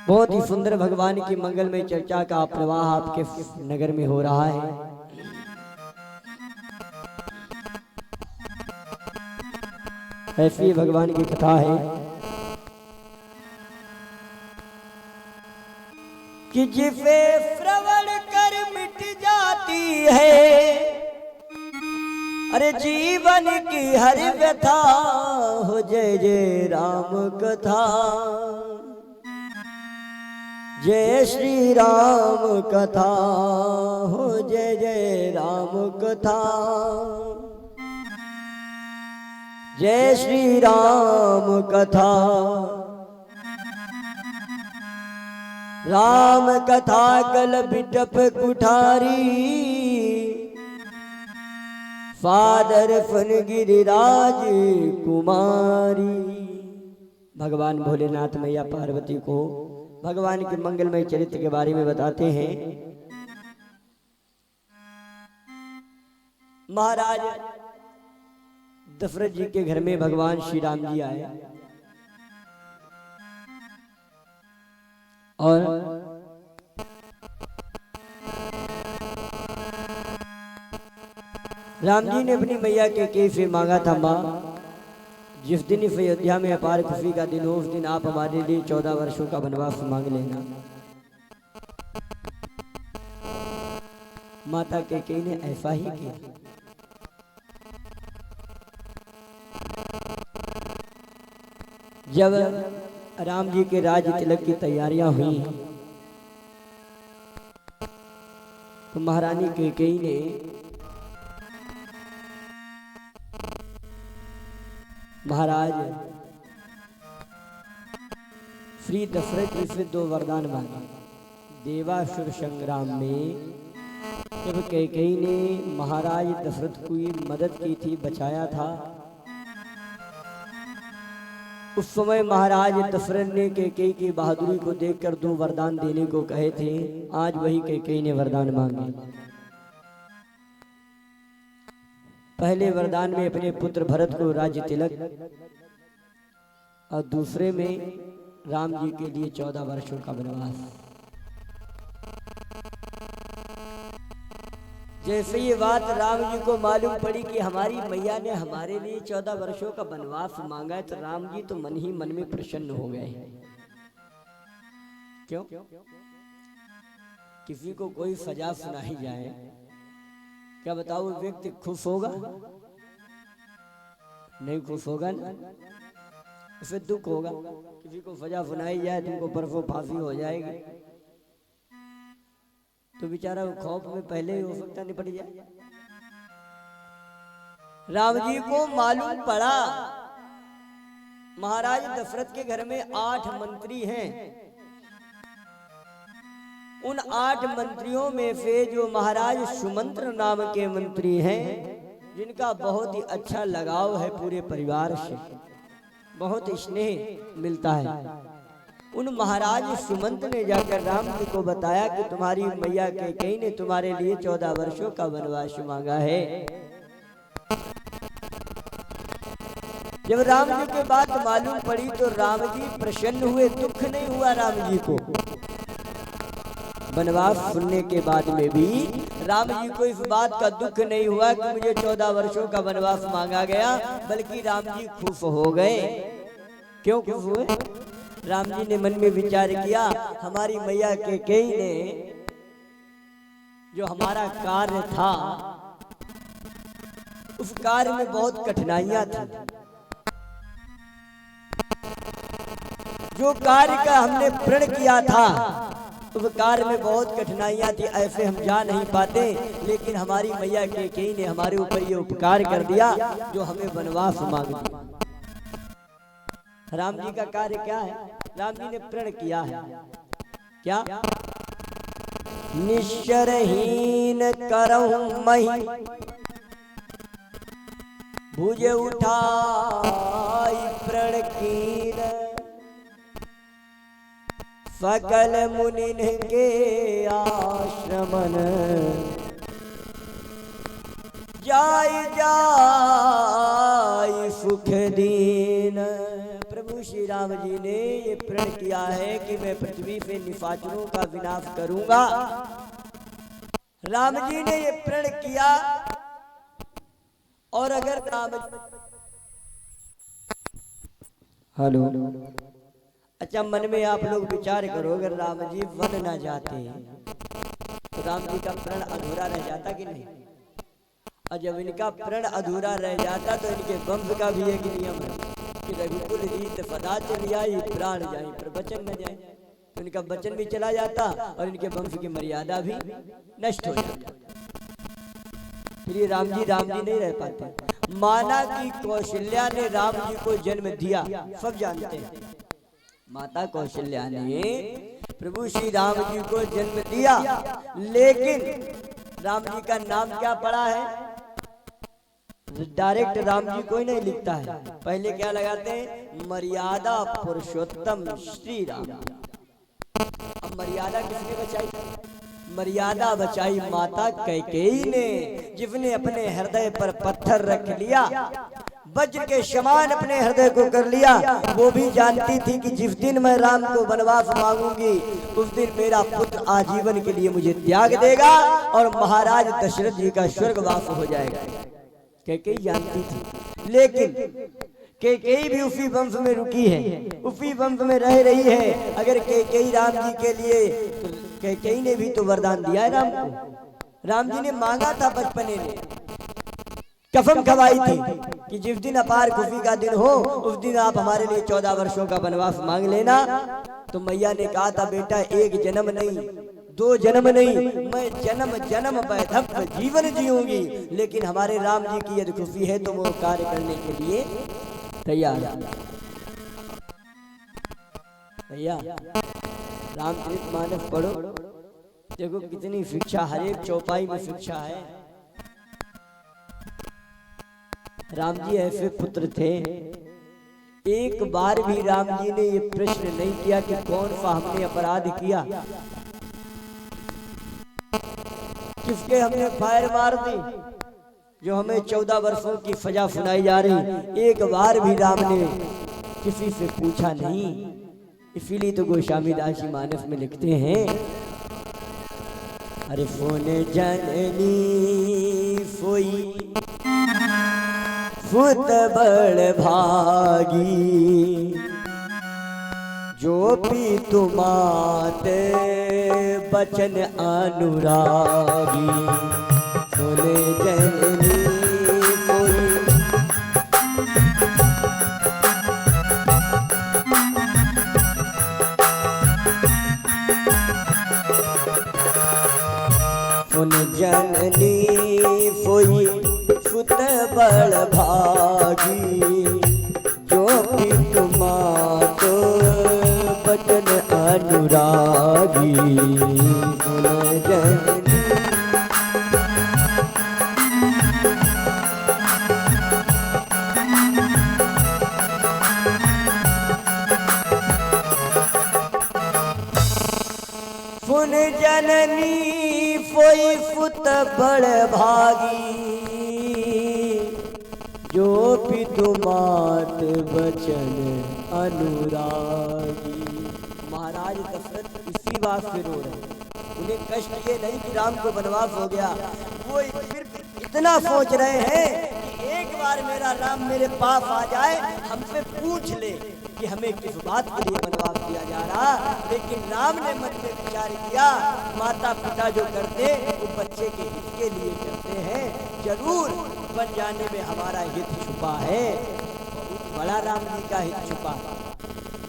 बहुत ही सुंदर भगवान की मंगलमय चर्चा का प्रवाह आपके नगर में हो रहा है। ऐसी भगवान की कथा है कि जिसे श्रवण कर मिट जाती है, अरे जीवन की हर व्यथा हो जय जय राम कथा, जय श्री राम कथा हो जय जय राम कथा, जय श्री राम कथा। राम कथा कल बिटप कुठारी, फादर फन गिरिराज कुमारी। भगवान भोलेनाथ मैया पार्वती को भगवान के मंगलमय चरित्र के बारे में बताते हैं। महाराज दशरथ जी के घर में भगवान श्री राम जी आए और राम जी ने अपनी मैया के से मांगा था, माँ जिस दिन इस अयोध्या में अपार खुशी का दिन हो उस दिन आप हमारे लिए 14 वर्षों का वनवास मांग लेना। माता कैकेयी ने ऐसा ही किया। जब राम जी के राज तिलक की तैयारियां हुई तो महारानी कैकेयी ने महाराज श्री दशरथ जी से 2 वरदान मांगे। देवासुर संग्राम में जब कैकेयी ने महाराज दशरथ की मदद की थी, बचाया था, उस समय महाराज दशरथ ने कैकेयी की बहादुरी को देखकर 2 वरदान देने को कहे थे। आज वही कैकेयी ने वरदान मांगे। पहले वरदान में अपने पुत्र भरत को राज्य तिलक और दूसरे में राम जी के लिए 14 वर्षों का वनवास। जैसे ये बात राम जी को मालूम पड़ी कि हमारी मैया ने हमारे लिए 14 वर्षों का वनवास मांगा है, तो राम जी तो मन ही मन में प्रसन्न हो गए। क्यों? किसी को कोई सजा सुनाई जाए, क्या बताओ व्यक्ति खुश होगा? नहीं खुश होगा ना, उसे दुख होगा। किसी को सजा सुनाई जाए, तुमको परसों फांसी हो जाएगी, तो बेचारा खौफ में पहले ही हो सकता निपट जाए। राम जी को मालूम पड़ा महाराज दशरथ के घर में 8 मंत्री हैं। उन 8 मंत्रियों में से जो महाराज सुमंत्र नाम के मंत्री हैं, जिनका बहुत ही अच्छा लगाव है पूरे परिवार से, बहुत स्नेह मिलता है, उन महाराज सुमंत्र ने जाकर राम जी को बताया कि तुम्हारी मैया कैकेयी ने तुम्हारे लिए 14 वर्षों का वनवास मांगा है। जब राम जी की बात मालूम पड़ी तो राम जी प्रसन्न हुए, दुख नहीं हुआ राम जी को। वनवास सुनने के बाद में भी राम जी को इस बात का दुख नहीं हुआ कि मुझे 14 वर्षों का वनवास मांगा गया, बल्कि राम जी खुश हो गए। क्यों खुश हुए? राम जी ने मन में विचार किया, हमारी मैया कैकेयी ने जो हमारा कार्य था, उस कार्य में बहुत कठिनाइयां थी। जो कार्य का हमने प्रण किया था, उस कार्य में बहुत कठिनाइयां थी, ऐसे हम जा नहीं पाते, लेकिन हमारी मैया कैकेयी ने हमारे ऊपर ये उपकार कर दिया जो हमें वनवास मांग दिया। राम जी का कार्य क्या है? राम जी ने प्रण किया है क्या? निश्चरहीन करहूं मही, भुज उठाई प्रण कीन, सकल मुनिन के आश्रमन, जाय जाय सुख दीन। प्रभु प्रभु श्री राम जी ने ये प्रण किया है कि मैं पृथ्वी पे निशाचरों का विनाश करूंगा। राम जी ने ये प्रण किया और अगर राम, हेलो, अच्छा मन में आप लोग विचार करो, अगर राम जी वन ना जाते तो राम जी का प्रण अधूरा रह जाता कि नहीं? और जब इनका प्रण अधूरा रह जाता तो इनके वंश का भी एक नियम है कि रघुकुल रीत पदा चली आई, प्राण जाए पर वचन न जाए। तो इनका वचन भी चला जाता और इनके वंश की मर्यादा भी नष्ट हो जाती। फिर ये राम जी नहीं रह पाते। माना कि कौशल्या ने राम जी को जन्म दिया, सब जानते हैं। माता कौशल्या ने प्रभु श्री राम जी को जन्म दिया, लेकिन राम जी का नाम क्या पड़ा है? डायरेक्ट राम जी कोई नहीं लिखता है, पहले क्या लगाते हैं? मर्यादा पुरुषोत्तम श्री राम। अब मर्यादा किसने बचाई? मर्यादा बचाई माता कैकेयी ने, जिसने अपने हृदय पर पत्थर रख लिया, वज्र के समान अपने हृदय को कर लिया। वो भी जानती थी कि जिस दिन मैं राम को वनवास मांगूंगी उस दिन मेरा पुत्र आजीवन के लिए मुझे त्याग देगा और महाराज दशरथ जी का स्वर्गवास हो जाएगा। कैकेयी जानती थी, लेकिन कैकेयी भी उसी वंश में रुकी है, उसी वंश में रह रही है। अगर कैकेयी राम जी के लिए, तो कैकेयी ने भी तो वरदान दिया है राम को। राम जी ने मांगा था बचपने में, कसम खवाई थी कि जिस दिन अपार खुशी का दिन हो उस दिन आप हमारे लिए 14 वर्षों का वनवास मांग लेना। तो मैया ने कहा था, बेटा एक जन्म नहीं, 2 जन्म नहीं, मैं जन्म जन्म वैधव्य जीवन जीऊंगी, लेकिन हमारे राम जी की यदि खुशी है तो वो कार्य करने के लिए तैयार है। भैया रामचरितमानस पढ़ो, देखो कितनी शिक्षा, हर एक चौपाई में शिक्षा है। राम जी ऐसे पुत्र थे, एक बार भी राम जी ने ये प्रश्न नहीं किया कि कौन सा हमने अपराध किया, किसके हमने फायर मार दी जो हमें 14 वर्षों की सजा सुनाई जा रही। एक बार भी राम ने किसी से पूछा नहीं। इसीलिए तो गोस्वामी दास जी मानस में लिखते हैं, अरे फोने जननी सोई फुत बड़ भागी, जो भी तुम्हारे बचन अनुरागी। सुने जननी कोई सुन जननी सोई सुत बड़ भागी, जो भी तुम्हारो बचन अनुरागी। सुन जननी सुन जननी सोई सुत बड़ भागी, जो भी तुम्हार बचन अनुरागी। महाराज दशरथ इसी बात से रो रहे, उन्हें कष्ट ये नहीं कि राम को वनवास हो गया, वो सिर्फ इतना सोच रहे हैं कि एक बार मेरा राम मेरे पास आ जाए, हमसे पूछ ले कि हमें किस बात के लिए वनवास दिया जा रहा। लेकिन राम ने मन में विचार किया, माता पिता जो करते वो बच्चे के हित के लिए करते हैं, जरूर बन जाने में हमारा हित छुपा है, बड़ा राम जी का हित छुपा।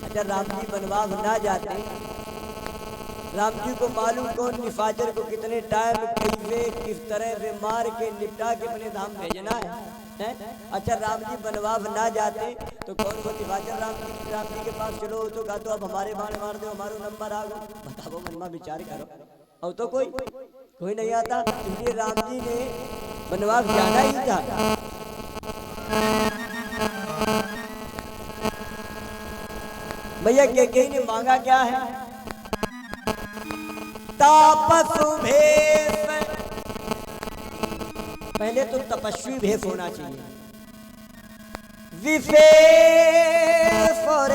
अगर राम जी वनवास ना जाते, राम जी को मालूम कौन निशाचर को कितने टाइम कैसे किस तरह से मार के निपटा के अपने धाम भेजना है? अच्छा राम जी वनवास ना जाते तो कौन को निशाचर राम जी के पास चलो तो कहा तो अब हमारे बाण मार दो, हमारो नंबर आ गो। बताओ मन में विचार करो, और तो कोई नहीं आता। इसलिए राम जी ने वनवास जाना ही था। भैया कैकेयी ने मांगा क्या है? तापसु भेष, पहले तो तपस्वी भेष होना चाहिए, विशेष और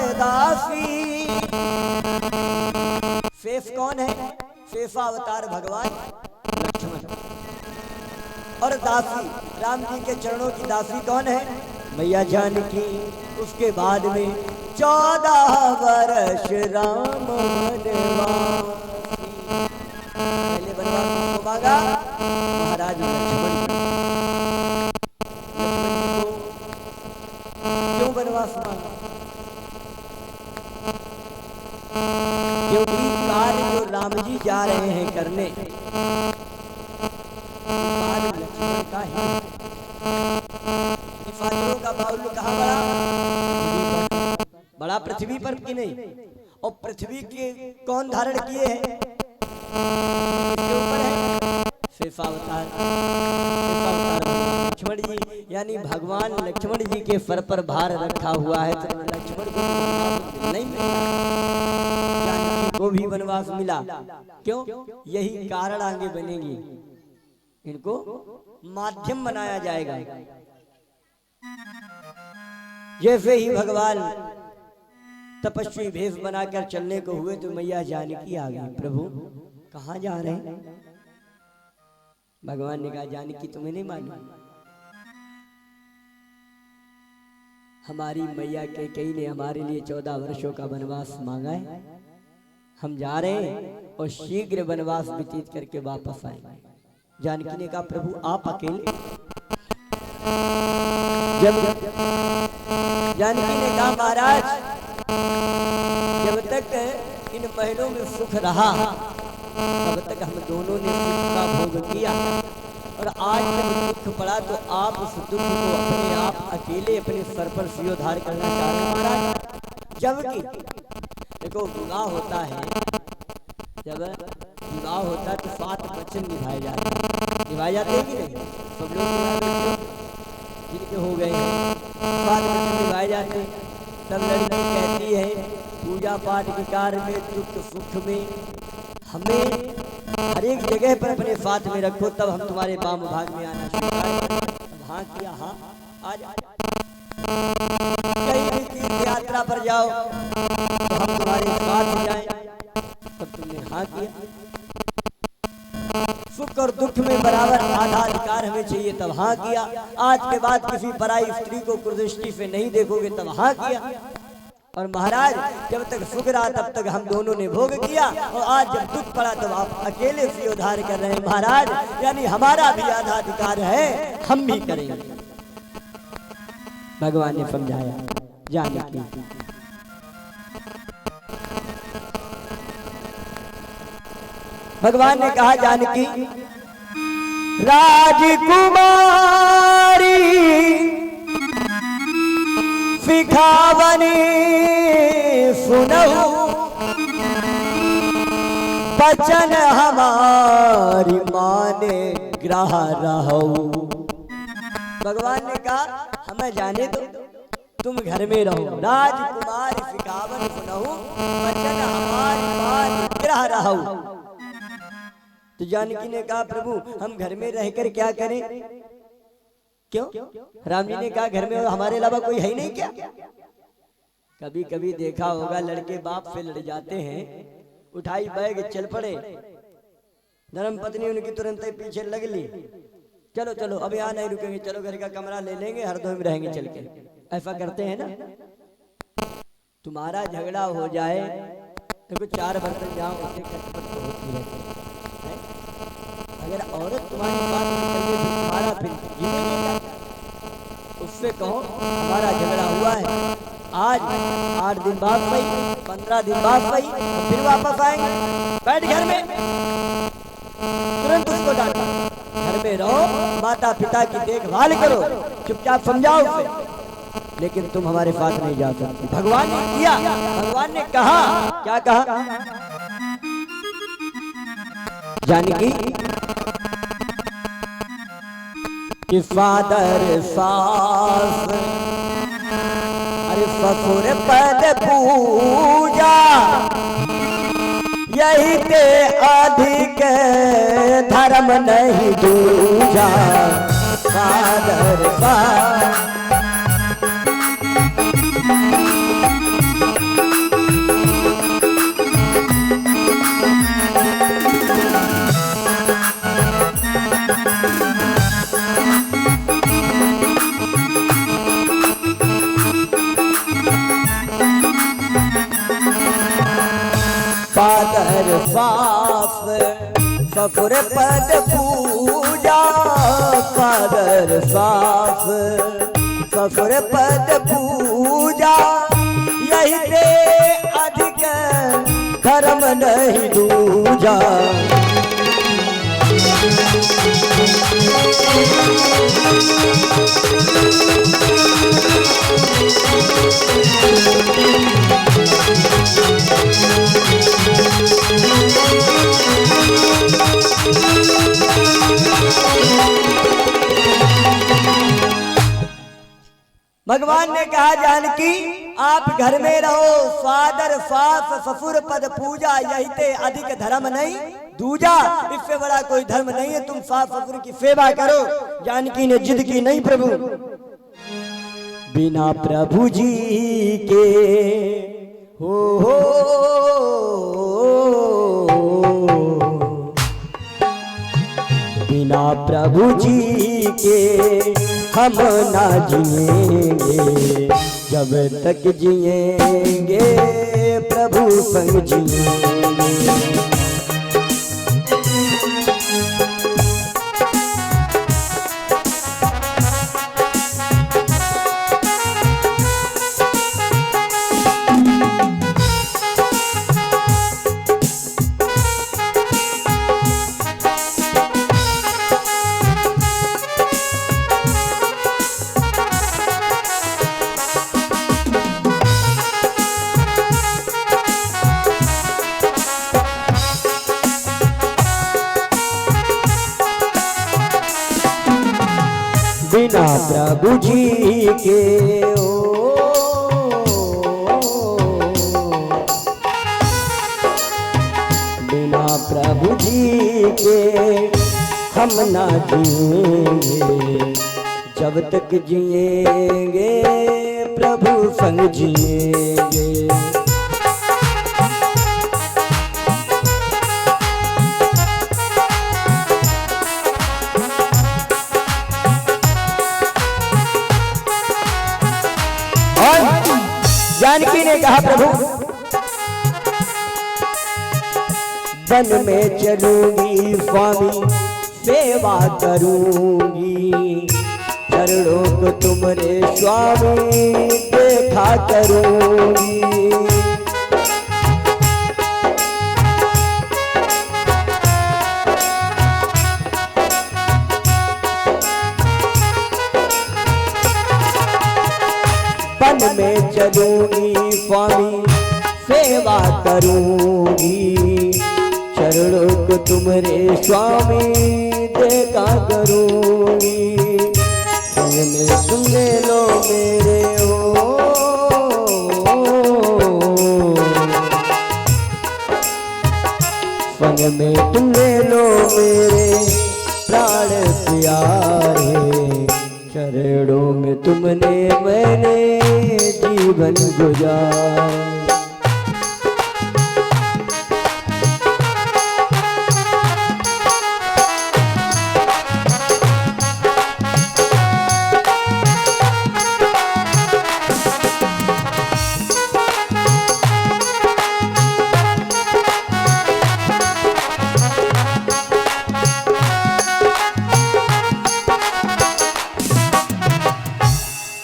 बनवासी। शेष कौन है? शेषावतार भगवान लक्ष्मण। और दासी, राम जी के चरणों की दासी कौन है? मैया जानकी। उसके बाद में 14 वर्ष राम बनवासी। पहले बनवास किसको मांगा? महाराज लक्ष्मण जी को। क्यों बनवास मांगा? क्योंकि कार्य जो राम जी जा रहे हैं करने, कार्य लक्ष्मण का ही। फाजलों का बाहुल्य कहाँ बड़ा? बड़ा पृथ्वी पर की नहीं। और पृथ्वी के कौन धारण किए हैं? किसके ऊपर है? शेषावतार। लक्ष्मण जी, यानी भगवान लक्ष्मण जी के सर पर भार रखा हुआ है। तो लक्ष्मण को नहीं मिला, जानकी को भी वनवास मिला। क्यों? यही कारण आगे बनेगी, इनको माध्यम बनाया जाएगा। जैसे ही भगवान तपस्वी भेष बनाकर चलने को हुए तो मैया जानकी आ गई। प्रभु कहाँ जा रहे हैं? भगवान ने कहा, जानकी तुम्हें नहीं मालूम? हमारी मैया कैकेयी ने हमारे लिए 14 वर्षों का वनवास मांगा है। हम जा रहे हैं और शीघ्र वनवास व्यतीत करके वापस आएंगे। जानकी ने कहा, प्रभु आप अकेले? जब जानकी ने कहा, महाराज जब तक इन महलों में सुख रहा तब तक हम दोनों ने सुख का भोग किया, और आज जब दुख पड़ा तो आप उस दुख को अपने आप अकेले अपने सर पर सियोधार करना चाह रहे हैं महाराज। जबकि देखो विवाह होता है, जब विवाह होता है तो 7 वचन निभाए जाते हैं। निभाए जाते हैं कि नहीं? सब लोग जिनके हो गए हैं 7 वचन निभाए जाते हैं। तब लड़की कहती है, पूजा पाठ के कार्य में, दुख सुख में हमें हर एक जगह पर अपने साथ में रखो, तब हम तुम्हारे वाम भाग में आना शुरू। हाँ किया, हाँ आज कहीं भी तीर्थ यात्रा पर जाओ तो हम तुम्हारे साथ जाएं, तब तुमने हाँ किया। सुख और दुख में बराबर आधा अधिकार हमें चाहिए, तब हाँ किया। आज के बाद किसी पराई स्त्री को कुदृष्टि से नहीं देखोगे, तब हाँ किया। और महाराज जब तक सुख रहा तब तक हम दोनों ने भोग किया, और आज जब दुख पड़ा तब आप अकेले सियोधार कर रहे हैं महाराज। यानी हमारा भी आधा अधिकार है, हम भी करेंगे। भगवान ने समझाया जानकी। भगवान ने कहा, जानकी राजकुमारी सिखावनी सुनहु, बचन हमारी माने ग्रह रहो। भगवान ने कहा, हमें जाने दो, तुम घर में रहो। राजकुमारी सिखावन सुनहु, बचन हमारी माने ग्रह रहो। तो जानकी ने कहा, प्रभु हम घर में रहकर क्या करें? क्यों? राम जी ने कहा, घर में हमारे अलावा कोई है ही नहीं क्या? कभी कभी देखा होगा लड़के बाप से लड़ जाते हैं, उठाई बैग चल पड़े, धर्म पत्नी उनकी तुरंत ही पीछे लग ली, चलो चलो अब यहाँ नहीं रुकेंगे, चलो घर का कमरा ले लेंगे, हरदोई में रहेंगे चल के। ऐसा करते हैं ना। तुम्हारा झगड़ा हो जाए तो 4 बर्तन जाओ, उससे खटपट तो होती है। अगर औरत तुम्हारी बात नहीं कर दे तो तुम्हारा फिर जीने उससे कहो हमारा झगड़ा हुआ है, आज 8 दिन बाद सही, 15 दिन बाद सही, फिर वापस आएंगे, बैठ घर में। तुरंत उसको डांटा, घर में रहो, माता पिता की देखभाल करो, चुपचाप समझाओ उसे, लेकिन तुम हमारे साथ नहीं जा सकते। भगवान ने किया, भगवान ने कहा, क्या कहा? जानकी कि फादर सास अरे ससुर पद पूजा, यही के अधिक धर्म नहीं दूजा। फादर सास फाफ फकुर पद पूजा फादर फाफ फकुर पद पूजा यही ते अधिक धर्म नहीं दूजा। भगवान ने कहा जानकी आप घर में रहो, फादर फाफ फफुर पद पूजा यही ते अधिक धर्म नहीं दूजा। इससे बड़ा कोई धर्म नहीं है, तुम फाफ फफुर की सेवा करो। जानकी ने जिद की नहीं प्रभु, बिना प्रभु जी के हो बिना प्रभु जी के हम ना जिएंगे, जब तक जिएंगे प्रभु संग जिएंगे। बिना प्रभु जी के बिना प्रभु जी के हम ना जिएंगे, जब तक जिएंगे प्रभु संग जिएंगे। जानकी ने कहा प्रभु वन में चलूंगी स्वामी सेवा करूंगी, चरणों को तुमरे स्वामी देखा करूंगी। वन में चलूंगी स्वामी सेवा करूंगी, चरणों को तुमरे स्वामी देखा करूंगी। संग में तुम ले लो मेरे संग में तुम ले लो मेरे प्राण प्यारे, चरणों में तुमने मैंने जीवन गुजारा।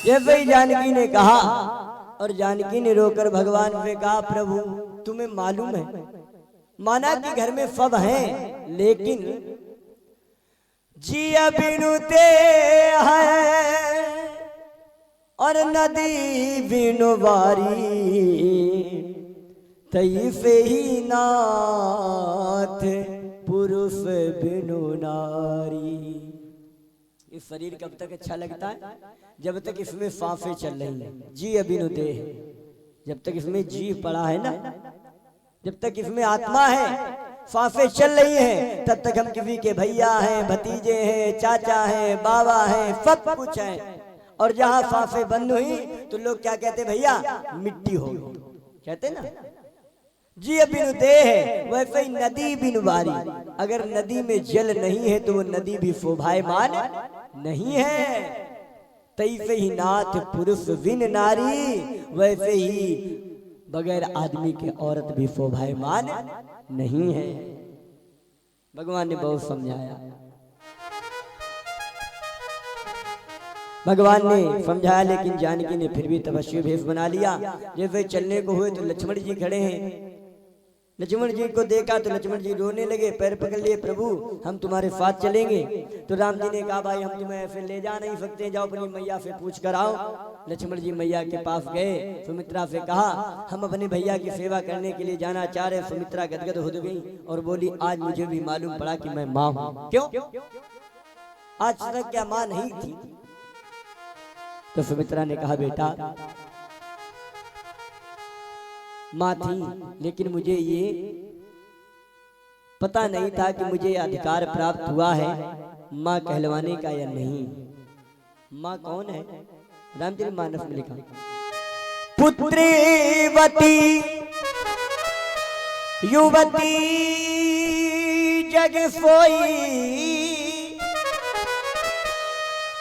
जैसे ही जानकी ने कहा और जानकी ने रोकर भगवान से कहा प्रभु तुम्हें मालूम है, माना कि घर में सब हैं लेकिन जिया बिनु ते है और नदी बिनु बारी, तई से ही नाथ पुरुष बिनु नारी। इस शरीर कब तक अच्छा लगता है? जब तक इसमें सांसें चल रही हैं। जी अबिनु देह, जब तक इसमें जी पड़ा है ना, जब तक इसमें आत्मा है, सांसें चल रही हैं, तब तक हम किसी के भैया हैं, भतीजे हैं, चाचा हैं, बाबा हैं, सब कुछ है। और जहाँ सांसें बंद हुई तो लोग क्या कहते भैया मिट्टी हो गई, कहते ना। जी बिनु देह है, वैसे ही नदी बिनु बारी। अगर नदी में जल नहीं है तो वो नदी भी शोभायमान नहीं है। तैसे ही नाथ पुरुष बिन नारी, वैसे ही बगैर आदमी के औरत भी शोभायमान नहीं है। भगवान ने बहुत समझाया, भगवान ने समझाया, लेकिन जानकी ने फिर भी तपस्वी भेष बना लिया। जैसे चलने को हुए तो लक्ष्मण जी खड़े हैं। लक्ष्मण जी को देखा तो लक्ष्मण जी रोने लगे, पैर पकड़ लिए, प्रभु हम तुम्हारे साथ चलेंगे। तो राम जी ने कहा, भाई हम तुम्हें ऐसे ले जा नहीं सकते, जाओ अपनी मैया से पूछ कर आओ। लक्ष्मण जी मैया के पास गए, सुमित्रा से कहा, हम अपने भैया की सेवा करने के लिए जाना चाह रहे। सुमित्रा गदगद हो गई और बोली, आज मुझे भी मालूम पड़ा कि मैं माँ हूँ। क्यों? आज तक क्या माँ नहीं थी? तो सुमित्रा ने कहा, बेटा माँ थी, लेकिन मुझे ये पता नहीं था कि मुझे अधिकार प्राप्त हुआ है माँ कहलवाने का या नहीं। माँ कौन है? रामचरितमानस में लिखा, पुत्रीवती युवती जग सोई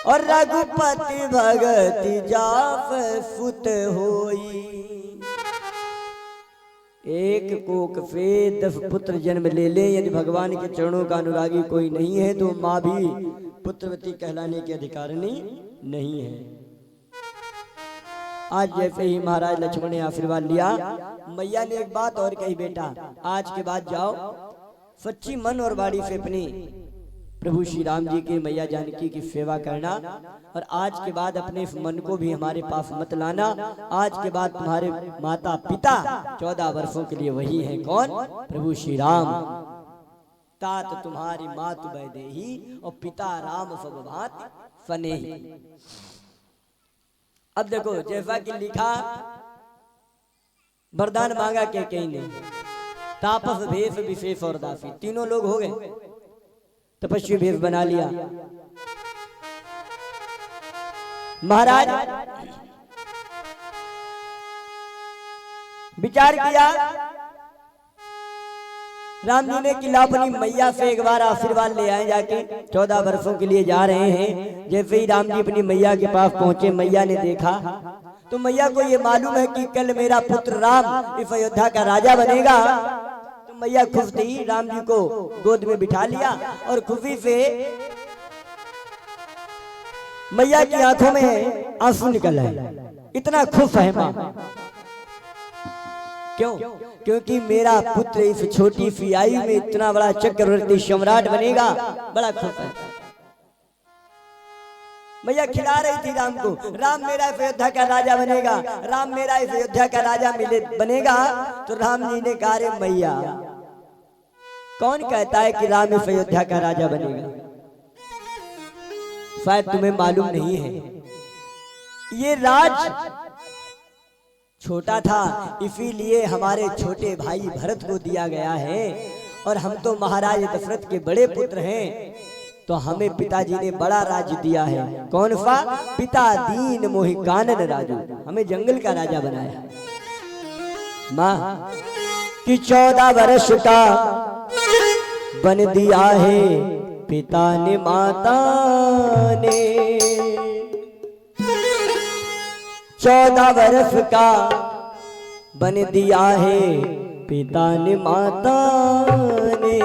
और रघुपति भगति जाप सुत होई। एक कोख से 10 पुत्र जन्म ले ले, यदि भगवान के चरणों का अनुरागी कोई नहीं है तो माँ भी पुत्रवती कहलाने के अधिकारिणी नहीं है। आज जैसे ही महाराज लक्ष्मण ने आशीर्वाद लिया, मैया ने एक बात और कही, बेटा आज के बाद जाओ सच्ची मन और वाणी से अपनी प्रभु श्री राम जी की मैया जानकी की सेवा करना, और आज के बाद अपने इस मन को भी हमारे पास मत लाना। आज के बाद तुम्हारे माता पिता 14 वर्षों के लिए वही है। कौन? प्रभु श्री राम। तात तुम्हारी मातु वैदेही और पिता राम सब भांति सनेही। अब देखो, जैसा कि लिखा, वरदान मांगा के कहीं नहीं, तापस भेष विशेष और दासी, तीनों लोग हो गए, तपस्वी भेष बना लिया। महाराज विचार किया, राम जी ने कि अपनी मैया से एक बार आशीर्वाद ले आए जाके, 14 वर्षों के लिए जा रहे हैं। जैसे ही राम जी अपनी मैया के पास पहुंचे, मैया ने देखा तो मैया को ये मालूम है कि कल मेरा पुत्र राम इस अयोध्या का राजा बनेगा। तो मैया खुश थी, राम जी को गोद में बिठा लिया और खुशी से मैया की आंखों में आंसू निकल आए। इतना खुश है मां। क्यों? क्योंकि मेरा पुत्र इस छोटी सी आयु में इतना बड़ा चक्रवर्ती सम्राट बनेगा, बड़ा खुश है। मैया खिला रही थी राम को, राम मेरा इस अयोध्या का राजा बनेगा, राम मेरा इस अयोध्या का राजा बनेगा। तो राम जी ने कहा, रे मैया, कौन कहता है कि राम इस अयोध्या का राजा बनेगा? शायद तुम्हें मालूम नहीं है, ये राज छोटा था, इसीलिए हमारे छोटे भाई भरत को दिया गया है, और हम तो महाराज दशरथ के बड़े पुत्र हैं, तो हमें पिताजी ने बड़ा राज्य दिया है। कौन सा? पिता दीन मोहि कानन राजू, हमें जंगल का राजा बनाया। माँ कि 14 वर्ष का बन दिया है पिता ने माता ने, 14 वर्ष का बन दिया है पिता ने माता ने,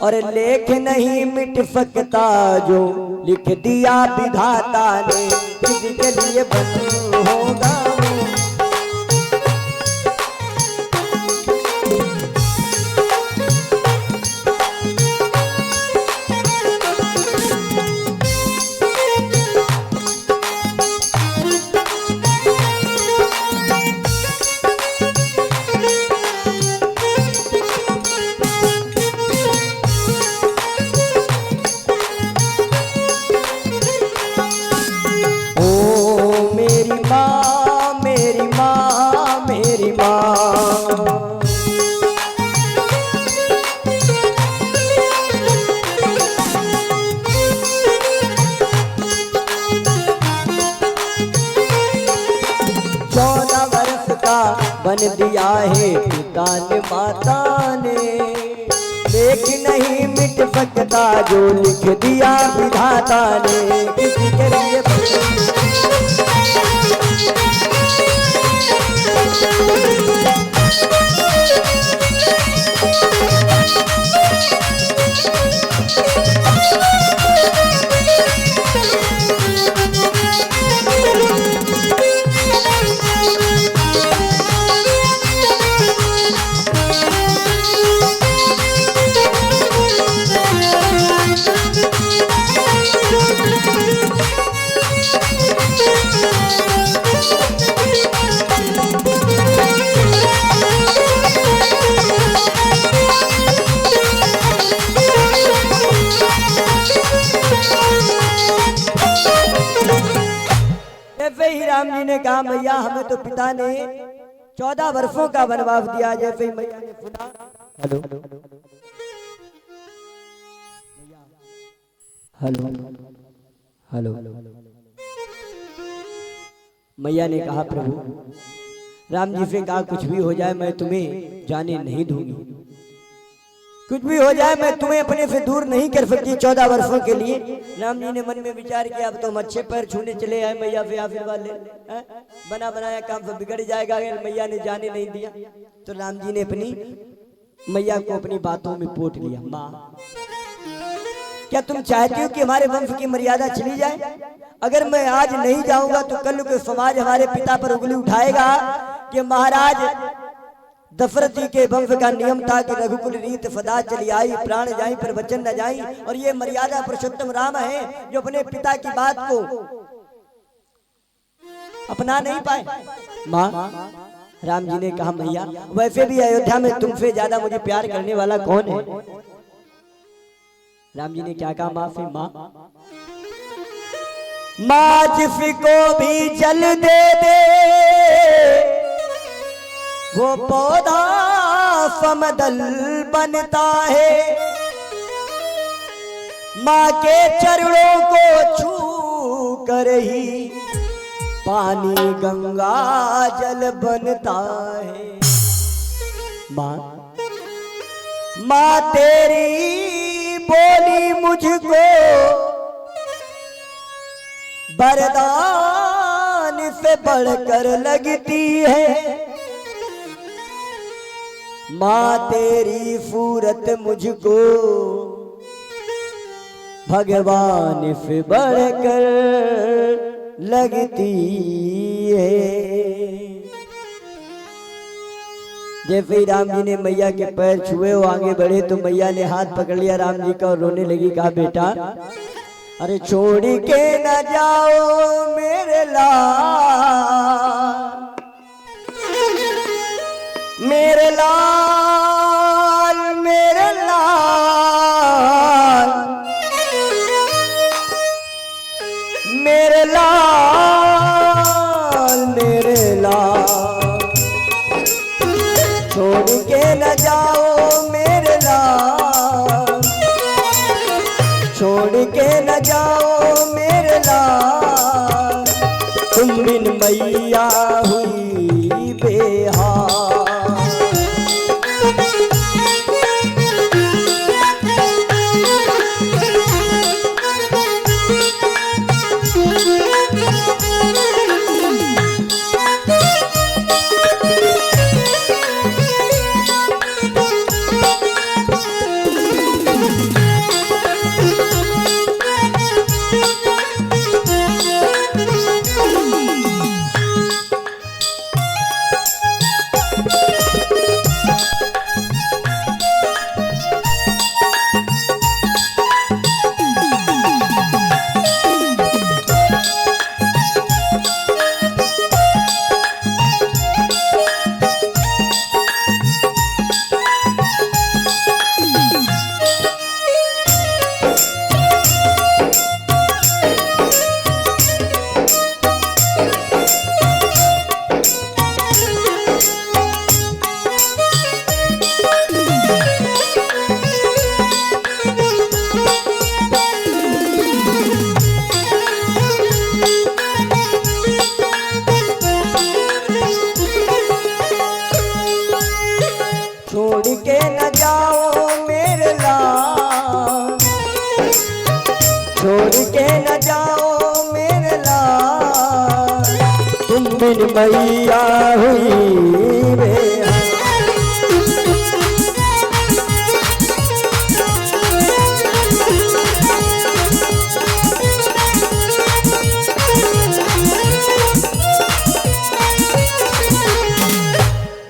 और लेख नहीं मिट सकता जो लिख दिया विधाता ने, किसी के लिए बंधु होगा। बन दिया है पिता ने माता ने, लेकिन नहीं मिट सकता जो लिख दिया विधाता ने, किसी के लिए जैसे ही राम जी ने कहा मैया हमें तो पिता ने 14 वर्षों का वनवास दिया, जैसे ही मैया ने सुना, हेलो हेलो हेलो, मैया ने कहा प्रभु राम जी से कहा कुछ भी हो जाए मैं तुम्हें जाने नहीं दूंगी, कुछ भी हो जाए मैं तुम्हें अपने से दूर नहीं कर सकती 14 वर्षों के लिए। राम जी ने मन में विचार किया अब तो हम अच्छे पैर छूने चले आए, मैया से आशीर्वाद ले, बना बनाया काम सब बिगड़ जाएगा अगर मैया ने जाने नहीं दिया। तो राम जी ने अपनी मैया को अपनी बातों में पोट लिया। माँ क्या तुम चाहती हो कि हमारे वंश की मर्यादा चली जाए? अगर मैं आज नहीं जाऊंगा तो कल को समाज हमारे पिता पर उंगली उठाएगा कि महाराज दशरथ जी के वंश का नियम था कि रघुकुल रीत सदा चली आई, प्राण जाई पर वचन न जाई, और ये मर्यादा पुरुषोत्तम राम है जो अपने पिता की बात को अपना नहीं पाए। माँ राम जी ने कहा मैया वैसे भी अयोध्या में तुमसे ज्यादा मुझे प्यार करने वाला कौन है? राम जी ने क्या कहा माँ से? माँ जिसको भी जल दे दे वो पौधा समदल बनता है, माँ के चरणों को छू कर ही पानी गंगा जल बनता है। माँ तेरी बोली मुझको वरदान से बढ़कर लगती है, माँ तेरी सूरत मुझको भगवान से बढ़कर लगती है। जैसे ही राम जी ने मैया के पैर छुए वो आगे बढ़े तो मैया ने हाथ पकड़ लिया राम जी का और रोने लगी। कहा बेटा अरे छोड़ के न जाओ मेरे लाल, मेरे लाल, मेरे लाल, मेरे लाल, मेरे लाल, छोड़ के न जाओ मेरे लाल, छोड़ के न जाओ मेरे लाल, तुम बिन मैया हुई बेहाल। छोड़ के न जाओ मेरे लाल, तुम बिन मैया हुई